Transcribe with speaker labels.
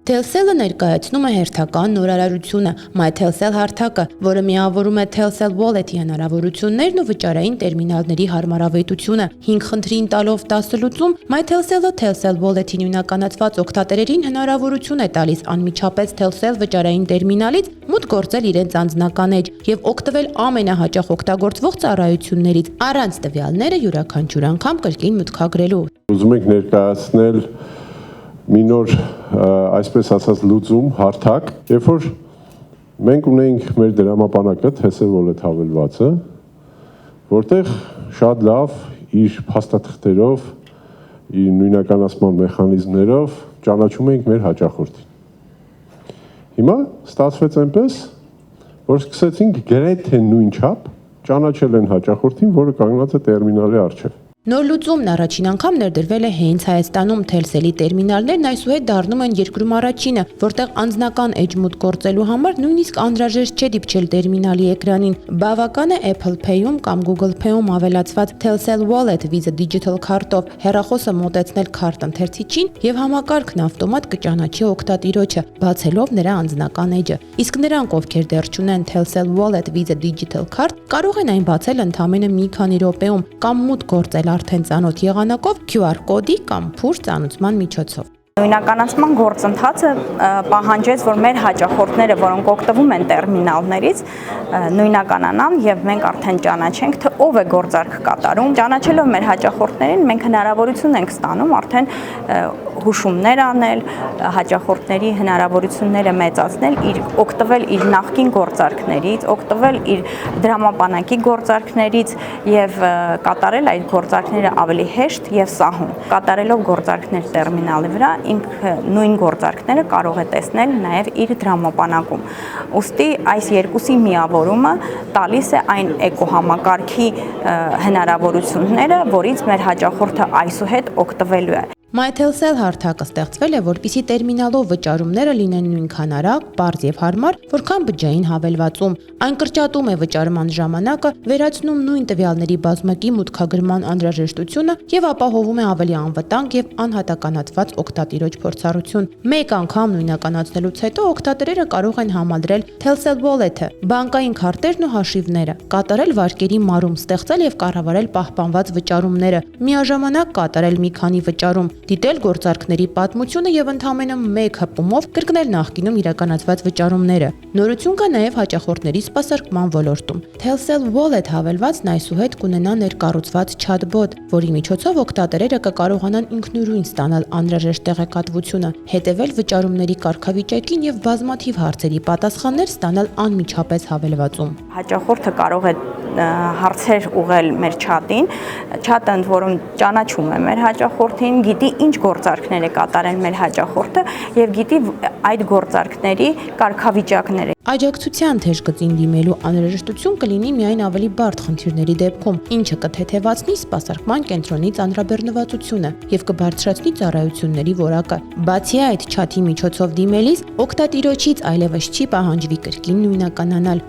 Speaker 1: Telcel-ը ներկայացնում է հերթական նորարարությունը MyTelcel հարթակը, որը միավորում է Telcel Wallet-ի հնարավորություններն ու վճարային տերմինալների հարմարավետությունը։ 5 խնդրին տալով 10 լուծում, MyTelcel-ը Telcel Wallet-ի նույնականացված օգտատերերին հնարավորություն է տալիս անմիջապես Telcel վճարային տերմինալից մուտք գործել իրենց անձնական էջ եւ օգտվել ամենահաճախ օգտագործվող ծառայություններից, առանց տվյալները յուրաքանչյուր անգամ կրկին մուտքագրելու։
Speaker 2: Ուզում ենք ներկայացնել մի նոր, այսպես ասած, լուծում, հարթակ, երբ որ մենք ունենք մեր դրամապանակը, Telcel Wallet հավելվածը, որտեղ շատ լավ իր փաստաթղթերով, իր նույնականացման մեխանիզմներով ճանաչում ենք մեր հաճախորդին։ Հիմա ստացվեց այնպես, որ սկսեցինք գրեթե նույն չափ ճանաչել են հաճախորդին, որը կանգնած է տերմինալի առջև։
Speaker 1: Նոր լուծումն առաջին անգամ ներդրվել է հենց Հայաստանում։ Telcel-ի տերմինալներն այսուհետ դառնում են երկրում առաջինը, որտեղ անձնական էջ մուտք գործելու համար նույնիսկ անհրաժեշտ չէ դիպչել տերմինալի էկրանին։ Բավական է Apple Pay-ում կամ Google Pay-ում ավելացված Telcel Wallet Visa Digital քարտով հեռախոսը մոտեցնել քարտ ընթերցիչին եւ համակարգն ավտոմատ կճանաչի օգտատիրոջը, բացելով նրա անձնական էջը։ Իսկ նրանք, ովքեր դեռ չունեն Telcel Wallet Visa Digital քարտ, կարող են այն բացել ընդամենը մի քանի րոպեում կամ մուտք գործել արդեն ծանոթ եղանակով QR կոդի կամ փուշ ծանուցման միջոցով։
Speaker 3: Նույնականացման գործընթացը պահանջեց, որ մեր հաճախորդները, որոնք օգտվում են տերմինալներից, նույնականանան եւ մենք արդեն ճանաչենք, թե ով է գործարք կատարում։ Ճանաչելով մեր հաճախորդներին, մենք հնարավորություն ենք ստանում արդեն հուշումներ անել, հաճախորդների հնարավորությունները մեծացնել, օգտվել իր նախկին գործարքներից, օգտվել իր դրամապանակի գործարքներից եւ կատարել այդ գործարքները ավելի հեշտ եւ սահուն։ Կատարելով գործարքներ տերմինալի վրա, ինքը նույն գործարքները կարող է տեսնել նաև իր դրամապանակում։ Ուստի այս երկուսի միավորումը տալիս է այն էկոհամակարգի հնարավորությունները, որից մեր հաճախորդը այսուհետ օգտվելու է։
Speaker 1: MyTelcel հարթակը ստեղծվել է, որպեսզի տերմինալով վճարումները լինեն նույնքան արագ, պարզ եւ հարմար, որքան բջջային հավելվածում։ Այն կրճատում է վճարման ժամանակը, վերացնում նույն տվյալների բազմակի մուտքագրման անհրաժեշտությունը եւ ապահովում է ավելի անվտանգ եւ անհատականացված օգտատիրոջ փորձառություն։ Մեկ անգամ նույնականացնելուց հետո օգտատերերը կարող են համալրել Telcel Wallet-ը, բանկային քարտերն ու հաշիվները, կատարել վարկերի մարում, ստեղծել եւ կառավարել պահպանված վճարումները, միաժամանակ կատարել մի քանի վճարում, դիտել գործարքների պատմությունը եւ ընդամենը մեկ հպումով կրկնել նախկինում իրականացված վճարումները։ Նորություն կա նաեւ հաճախորդների սպասարկման ոլորտում։ Telcel Wallet հավելվածն այսուհետ կունենա ներկառուցված chatbot, որի միջոցով օգտատերերը կկարողանան ինքնուրույն ստանալ անհրաժեշտ տեղեկատվությունը, հետևել վճարումների կարգավիճակին եւ բազմաթիվ հարցերի պատասխաններ ստանալ անմիջապես հավելվածում։
Speaker 3: Հաճախորդը կարող է հարցեր ուղղել մեր չաթին, չաթը ընդ որում ճանաչում է մեր հաճախորդին, գիտի ինչ գործարքներ է կատարել մեր հաճախորդը եւ գիտի այդ գործարքների կարգավիճակները։
Speaker 1: Աջակցության թեժ գծին դիմելու անհրաժեշտություն կլինի միայն ավելի բարդ խնդիրների դեպքում, ինչը կթեթևացնի սպասարկման կենտրոնի ծանրաբեռնվածությունը եւ կբարձրացնի ծառայությունների որակը։ Բացի այդ, չաթի միջոցով դիմելիս օգտատիրոջից այլևս չի պահանջվի կրկին նույնականանալ,